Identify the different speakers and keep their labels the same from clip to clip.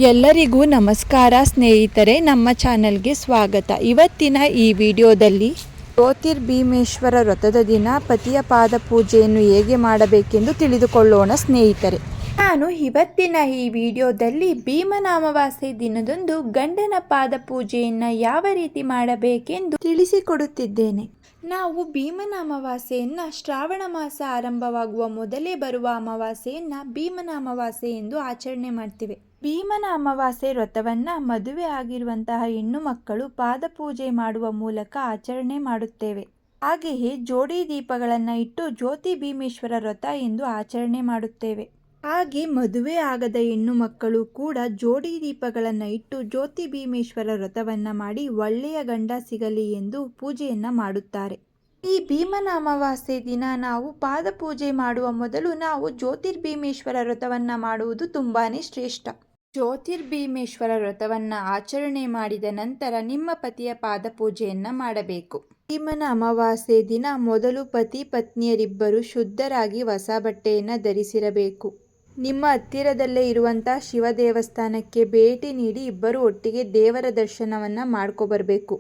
Speaker 1: ಎಲ್ಲರಿಗೂ ನಮಸ್ಕಾರ ಸ್ನೇಹಿತರೆ, ನಮ್ಮ ಚಾನೆಲ್ಗೆ ಸ್ವಾಗತ. ಇವತ್ತಿನ ಈ ವಿಡಿಯೋದಲ್ಲಿ ಜ್ಯೋತಿರ್ಭೀಮೇಶ್ವರ ವ್ರತದ ದಿನ ಪತಿಯ ಪಾದ ಪೂಜೆಯನ್ನು ಹೇಗೆ ಮಾಡಬೇಕೆಂದು ತಿಳಿದುಕೊಳ್ಳೋಣ ಸ್ನೇಹಿತರೆ. ನಾನು ಇವತ್ತಿನ ಈ ವಿಡಿಯೋದಲ್ಲಿ ಭೀಮನ ಅಮಾವಾಸ್ಯೆ ದಿನದಂದು ಗಂಡನ ಪಾದ ಪೂಜೆಯನ್ನು ಯಾವ ರೀತಿ ಮಾಡಬೇಕೆಂದು ತಿಳಿಸಿಕೊಡುತ್ತಿದ್ದೇನೆ. ನಾವು ಭೀಮನ ಅಮಾವಾಸ್ಯೆಯನ್ನು ಶ್ರಾವಣ ಮಾಸ ಆರಂಭವಾಗುವ ಮೊದಲೇ ಬರುವ ಅಮಾವಾಸ್ಯೆಯನ್ನು ಭೀಮನ ಅಮಾವಾಸ್ಯೆ ಎಂದು ಆಚರಣೆ ಮಾಡ್ತೀವಿ. ಭೀಮನ ಅಮಾವಾಸ್ಯೆ ವ್ರತವನ್ನು ಮದುವೆ ಆಗಿರುವಂತಹ ಹೆಣ್ಣು ಮಕ್ಕಳು ಪಾದ ಪೂಜೆ ಮಾಡುವ ಮೂಲಕ ಆಚರಣೆ ಮಾಡುತ್ತೇವೆ. ಹಾಗೆಯೇ ಜೋಡಿ ದೀಪಗಳನ್ನು ಇಟ್ಟು ಜ್ಯೋತಿ ಭೀಮೇಶ್ವರ ವ್ರತ ಎಂದು ಆಚರಣೆ ಮಾಡುತ್ತೇವೆ. ಹಾಗೆ ಮದುವೆ ಆಗದ ಹೆಣ್ಣು ಮಕ್ಕಳು ಕೂಡ ಜೋಡಿ ದೀಪಗಳನ್ನು ಇಟ್ಟು ಜ್ಯೋತಿ ಭೀಮೇಶ್ವರ ವ್ರತವನ್ನು ಮಾಡಿ ಒಳ್ಳೆಯ ಗಂಡ ಸಿಗಲಿ ಎಂದು ಪೂಜೆಯನ್ನು ಮಾಡುತ್ತಾರೆ. ಈ ಭೀಮನ ಅಮಾವಾಸ್ಯೆ ದಿನ ನಾವು ಪಾದ ಪೂಜೆ ಮಾಡುವ ಮೊದಲು ನಾವು ಜ್ಯೋತಿರ್ಭೀಮೇಶ್ವರ ವ್ರತವನ್ನು ಮಾಡುವುದು ತುಂಬಾನೇ ಶ್ರೇಷ್ಠ. ಜ್ಯೋತಿರ್ಭೀಮೇಶ್ವರ ವ್ರತವನ್ನು ಆಚರಣೆ ಮಾಡಿದ ನಂತರ ನಿಮ್ಮ ಪತಿಯ ಪಾದ ಪೂಜೆಯನ್ನು ಮಾಡಬೇಕು. ಭೀಮನ ಅಮಾವಾಸ್ಯೆ ದಿನ ಮೊದಲು ಪತಿ ಪತ್ನಿಯರಿಬ್ಬರು ಶುದ್ಧರಾಗಿ ಹೊಸ ಬಟ್ಟೆಯನ್ನು ಧರಿಸಿರಬೇಕು. ನಿಮ್ಮ ಹತ್ತಿರದಲ್ಲೇ ಇರುವಂತಹ ಶಿವ ದೇವಸ್ಥಾನಕ್ಕೆ ಭೇಟಿ ನೀಡಿ ಇಬ್ಬರು ಒಟ್ಟಿಗೆ ದೇವರ ದರ್ಶನವನ್ನು ಮಾಡ್ಕೊಬರ್ಬೇಕು.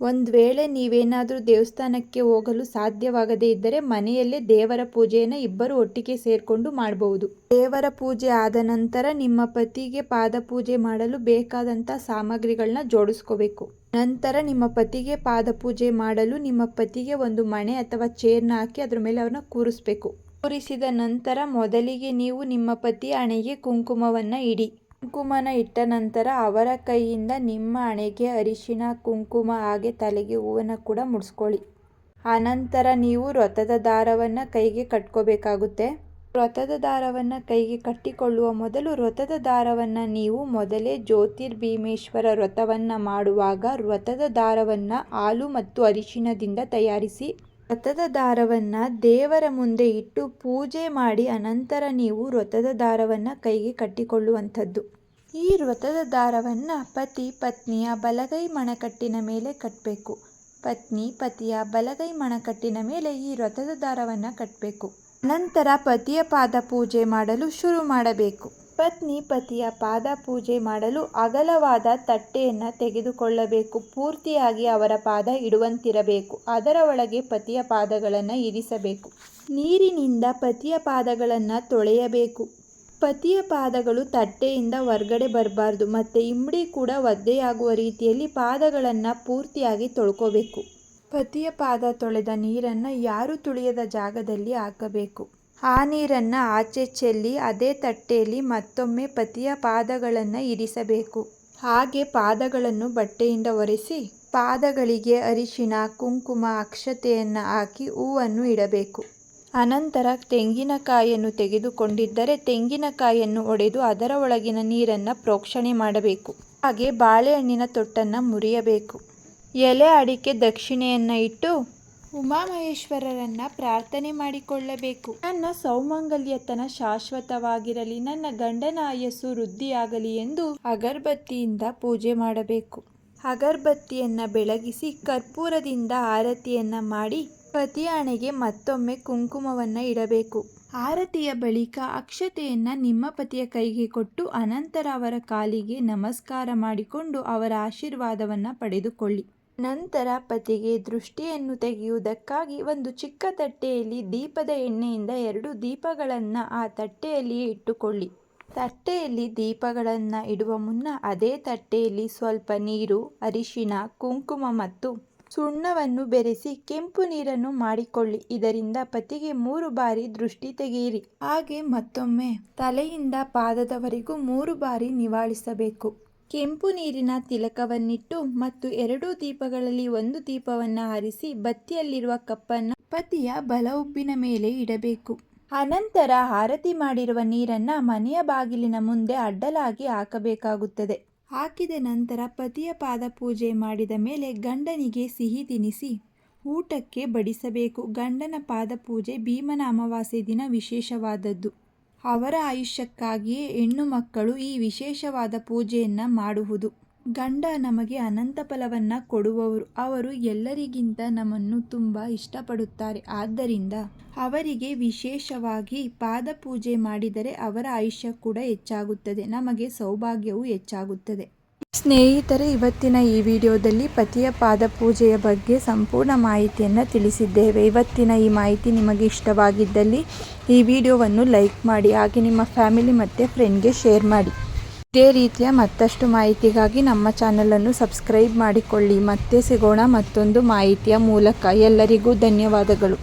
Speaker 1: ಒಂದು ವೇಳೆ ನೀವೇನಾದರೂ ದೇವಸ್ಥಾನಕ್ಕೆ ಹೋಗಲು ಸಾಧ್ಯವಾಗದೇ ಇದ್ದರೆ ಮನೆಯಲ್ಲೇ ದೇವರ ಪೂಜೆಯನ್ನು ಇಬ್ಬರು ಒಟ್ಟಿಗೆ ಸೇರಿಕೊಂಡು ಮಾಡಬಹುದು. ದೇವರ ಪೂಜೆ ಆದ ನಂತರ ನಿಮ್ಮ ಪತಿಗೆ ಪಾದ ಪೂಜೆ ಮಾಡಲು ಬೇಕಾದಂಥ ಸಾಮಗ್ರಿಗಳನ್ನ ಜೋಡಿಸ್ಕೋಬೇಕು. ನಂತರ ನಿಮ್ಮ ಪತಿಗೆ ಪಾದ ಪೂಜೆ ಮಾಡಲು ನಿಮ್ಮ ಪತಿಗೆ ಒಂದು ಮಣೆ ಅಥವಾ ಚೇರ್ನ ಹಾಕಿ ಅದ್ರ ಮೇಲೆ ಅವ್ರನ್ನ ಕೂರಿಸ್ಬೇಕು. ಕೂರಿಸಿದ ನಂತರ ಮೊದಲಿಗೆ ನೀವು ನಿಮ್ಮ ಪತಿಯ ಹಣೆಗೆ ಕುಂಕುಮವನ್ನು ಇಡಿ. ಕುಂಕುಮನ ಇಟ್ಟ ನಂತರ ಅವರ ಕೈಯಿಂದ ನಿಮ್ಮ ಹಣೆಗೆ ಅರಿಶಿನ ಕುಂಕುಮ ಹಾಗೆ ತಲೆಗೆ ಹೂವನ್ನು ಕೂಡ ಮುಡಿಸ್ಕೊಳ್ಳಿ. ಆನಂತರ ನೀವು ವ್ರತದ ದಾರವನ್ನು ಕೈಗೆ ಕಟ್ಕೋಬೇಕಾಗುತ್ತೆ. ವ್ರತದ ದಾರವನ್ನು ಕೈಗೆ ಕಟ್ಟಿಕೊಳ್ಳುವ ಮೊದಲು ವ್ರತದ ದಾರವನ್ನು ನೀವು ಮೊದಲೇ ಜ್ಯೋತಿರ್ಭೀಮೇಶ್ವರ ವ್ರತವನ್ನು ಮಾಡುವಾಗ ವ್ರತದ ದಾರವನ್ನು ಹಾಲು ಮತ್ತು ಅರಿಶಿನದಿಂದ ತಯಾರಿಸಿ ವ್ರತದ ದಾರವನ್ನು ದೇವರ ಮುಂದೆ ಇಟ್ಟು ಪೂಜೆ ಮಾಡಿ ಅನಂತರ ನೀವು ವ್ರತದ ದಾರವನ್ನು ಕೈಗೆ ಕಟ್ಟಿಕೊಳ್ಳುವಂಥದ್ದು. ಈ ವ್ರತದ ದಾರವನ್ನು ಪತಿ ಪತ್ನಿಯ ಬಲಗೈ ಮಣಕಟ್ಟಿನ ಮೇಲೆ ಕಟ್ಟಬೇಕು. ಪತ್ನಿ ಪತಿಯ ಬಲಗೈ ಮಣಕಟ್ಟಿನ ಮೇಲೆ ಈ ವ್ರತದ ದಾರವನ್ನು ಕಟ್ಟಬೇಕು. ನಂತರ ಪತಿಯ ಪಾದ ಪೂಜೆ ಮಾಡಲು ಶುರು ಮಾಡಬೇಕು. ಪತ್ನಿ ಪತಿಯ ಪಾದ ಪೂಜೆ ಮಾಡಲು ಅಗಲವಾದ ತಟ್ಟೆಯನ್ನು ತೆಗೆದುಕೊಳ್ಳಬೇಕು. ಪೂರ್ತಿಯಾಗಿ ಅವರ ಪಾದ ಇಡುವಂತಿರಬೇಕು. ಅದರ ಒಳಗೆ ಪತಿಯ ಪಾದಗಳನ್ನು ಇರಿಸಬೇಕು. ನೀರಿನಿಂದ ಪತಿಯ ಪಾದಗಳನ್ನು ತೊಳೆಯಬೇಕು. ಪತಿಯ ಪಾದಗಳು ತಟ್ಟೆಯಿಂದ ಹೊರಗಡೆ ಬರಬಾರ್ದು ಮತ್ತು ಇಮ್ಮಡಿ ಕೂಡ ಒದ್ದೆಯಾಗುವ ರೀತಿಯಲ್ಲಿ ಪಾದಗಳನ್ನು ಪೂರ್ತಿಯಾಗಿ ತೊಳ್ಕೋಬೇಕು. ಪತಿಯ ಪಾದ ತೊಳೆದ ನೀರನ್ನು ಯಾರು ತುಳಿಯದ ಜಾಗದಲ್ಲಿ ಹಾಕಬೇಕು. ಆ ನೀರನ್ನು ಆಚೆ ಚೆಲ್ಲಿ ಅದೇ ತಟ್ಟೆಯಲ್ಲಿ ಮತ್ತೊಮ್ಮೆ ಪತಿಯ ಪಾದಗಳನ್ನು ಇರಿಸಬೇಕು. ಹಾಗೆ ಪಾದಗಳನ್ನು ಬಟ್ಟೆಯಿಂದ ಒರೆಸಿ ಪಾದಗಳಿಗೆ ಅರಿಶಿನ ಕುಂಕುಮ ಅಕ್ಷತೆಯನ್ನು ಹಾಕಿ ಹೂವನ್ನು ಇಡಬೇಕು. ಅನಂತರ ತೆಂಗಿನಕಾಯಿಯನ್ನು ತೆಗೆದುಕೊಂಡಿದ್ದರೆ ತೆಂಗಿನಕಾಯಿಯನ್ನು ಒಡೆದು ಅದರ ಒಳಗಿನ ನೀರನ್ನು ಪ್ರೋಕ್ಷಣೆ ಮಾಡಬೇಕು. ಹಾಗೆ ಬಾಳೆಹಣ್ಣಿನ ತೊಟ್ಟನ್ನು ಮುರಿಯಬೇಕು. ಎಲೆ ಅಡಿಕೆ ದಕ್ಷಿಣೆಯನ್ನು ಇಟ್ಟು ಉಮಾಮಹೇಶ್ವರರನ್ನು ಪ್ರಾರ್ಥನೆ ಮಾಡಿಕೊಳ್ಳಬೇಕು. ನನ್ನ ಸೌಮಂಗಲ್ಯತನ ಶಾಶ್ವತವಾಗಿರಲಿ, ನನ್ನ ಗಂಡನ ಆಯಸ್ಸು ವೃದ್ಧಿಯಾಗಲಿ ಎಂದು ಅಗರಬತ್ತಿಯಿಂದ ಪೂಜೆ ಮಾಡಬೇಕು. ಅಗರಬತ್ತಿಯನ್ನು ಬೆಳಗಿಸಿ ಕರ್ಪೂರದಿಂದ ಆರತಿಯನ್ನು ಮಾಡಿ ಪತಿಯ ಹಣೆಗೆ ಮತ್ತೊಮ್ಮೆ ಕುಂಕುಮವನ್ನು ಇಡಬೇಕು. ಆರತಿಯ ಬಳಿಕ ಅಕ್ಷತೆಯನ್ನು ನಿಮ್ಮ ಪತಿಯ ಕೈಗೆ ಕೊಟ್ಟು ಅನಂತರ ಅವರ ಕಾಲಿಗೆ ನಮಸ್ಕಾರ ಮಾಡಿಕೊಂಡು ಅವರ ಆಶೀರ್ವಾದವನ್ನು ಪಡೆದುಕೊಳ್ಳಿ. ನಂತರ ಪತಿಗೆ ದೃಷ್ಟಿಯನ್ನು ತೆಗೆಯುವುದಕ್ಕಾಗಿ ಒಂದು ಚಿಕ್ಕ ತಟ್ಟೆಯಲ್ಲಿ ದೀಪದ ಎಣ್ಣೆಯಿಂದ 2 ದೀಪಗಳನ್ನು ಆ ತಟ್ಟೆಯಲ್ಲಿಯೇ ಇಟ್ಟುಕೊಳ್ಳಿ. ತಟ್ಟೆಯಲ್ಲಿ ದೀಪಗಳನ್ನು ಇಡುವ ಮುನ್ನ ಅದೇ ತಟ್ಟೆಯಲ್ಲಿ ಸ್ವಲ್ಪ ನೀರು, ಅರಿಶಿನ, ಕುಂಕುಮ ಮತ್ತು ಸುಣ್ಣವನ್ನು ಬೆರೆಸಿ ಕೆಂಪು ನೀರನ್ನು ಮಾಡಿಕೊಳ್ಳಿ. ಇದರಿಂದ ಪತಿಗೆ 3 ಬಾರಿ ದೃಷ್ಟಿ ತೆಗೆಯಿರಿ. ಹಾಗೆ ಮತ್ತೊಮ್ಮೆ ತಲೆಯಿಂದ ಪಾದದವರೆಗೂ 3 ಬಾರಿ ನಿವಾಳಿಸಬೇಕು. ಕೆಂಪು ನೀರಿನ ತಿಲಕವನ್ನಿಟ್ಟು ಮತ್ತು 2 ದೀಪಗಳಲ್ಲಿ 1 ದೀಪವನ್ನು ಆರಿಸಿ ಬತ್ತಿಯಲ್ಲಿರುವ ಕಪ್ಪನ್ನು ಪತಿಯ ಬಲ ಉಬ್ಬಿನ ಮೇಲೆ ಇಡಬೇಕು. ಅನಂತರ ಆರತಿ ಮಾಡಿರುವ ನೀರನ್ನು ಮನೆಯ ಬಾಗಿಲಿನ ಮುಂದೆ ಅಡ್ಡಲಾಗಿ ಹಾಕಬೇಕಾಗುತ್ತದೆ. ಹಾಕಿದ ನಂತರ ಪತಿಯ ಪಾದ ಪೂಜೆ ಮಾಡಿದ ಮೇಲೆ ಗಂಡನಿಗೆ ಸಿಹಿ ತಿನಿಸಿ ಊಟಕ್ಕೆ ಬಡಿಸಬೇಕು. ಗಂಡನ ಪಾದ ಪೂಜೆ ಭೀಮನ ಅಮಾವಾಸ್ಯೆ ದಿನ ವಿಶೇಷವಾದದ್ದು. ಅವರ ಆಯುಷ್ಯಕ್ಕಾಗಿಯೇ ಹೆಣ್ಣು ಮಕ್ಕಳು ಈ ವಿಶೇಷವಾದ ಪೂಜೆಯನ್ನು ಮಾಡುವುದು. ಗಂಡ ನಮಗೆ ಅನಂತ ಫಲವನ್ನು ಕೊಡುವವರು. ಅವರು ಎಲ್ಲರಿಗಿಂತ ನಮ್ಮನ್ನು ತುಂಬ ಇಷ್ಟಪಡುತ್ತಾರೆ. ಆದ್ದರಿಂದ ಅವರಿಗೆ ವಿಶೇಷವಾಗಿ ಪಾದಪೂಜೆ ಮಾಡಿದರೆ ಅವರ ಆಯುಷ್ಯ ಕೂಡ ಹೆಚ್ಚಾಗುತ್ತದೆ, ನಮಗೆ ಸೌಭಾಗ್ಯವು ಹೆಚ್ಚಾಗುತ್ತದೆ. ಸ್ನೇಹಿತರೆ, ಇವತ್ತಿನ ಈ ವಿಡಿಯೋದಲ್ಲಿ ಪತಿಯ ಪಾದಪೂಜೆಯ ಬಗ್ಗೆ ಸಂಪೂರ್ಣ ಮಾಹಿತಿಯನ್ನು ತಿಳಿಸಿದ್ದೇವೆ. ಇವತ್ತಿನ ಈ ಮಾಹಿತಿ ನಿಮಗೆ ಇಷ್ಟವಾಗಿದ್ದಲ್ಲಿ ಈ ವಿಡಿಯೋವನ್ನು ಲೈಕ್ ಮಾಡಿ, ಹಾಗೆ ನಿಮ್ಮ ಫ್ಯಾಮಿಲಿ ಮತ್ತು ಫ್ರೆಂಡ್ಗೆ ಶೇರ್ ಮಾಡಿ. ಇದೇ ರೀತಿಯ ಮತ್ತಷ್ಟು ಮಾಹಿತಿಗಾಗಿ ನಮ್ಮ ಚಾನಲನ್ನು ಸಬ್ಸ್ಕ್ರೈಬ್ ಮಾಡಿಕೊಳ್ಳಿ. ಮತ್ತೆ ಸಿಗೋಣ ಮತ್ತೊಂದು ಮಾಹಿತಿಯ ಮೂಲಕ. ಎಲ್ಲರಿಗೂ ಧನ್ಯವಾದಗಳು.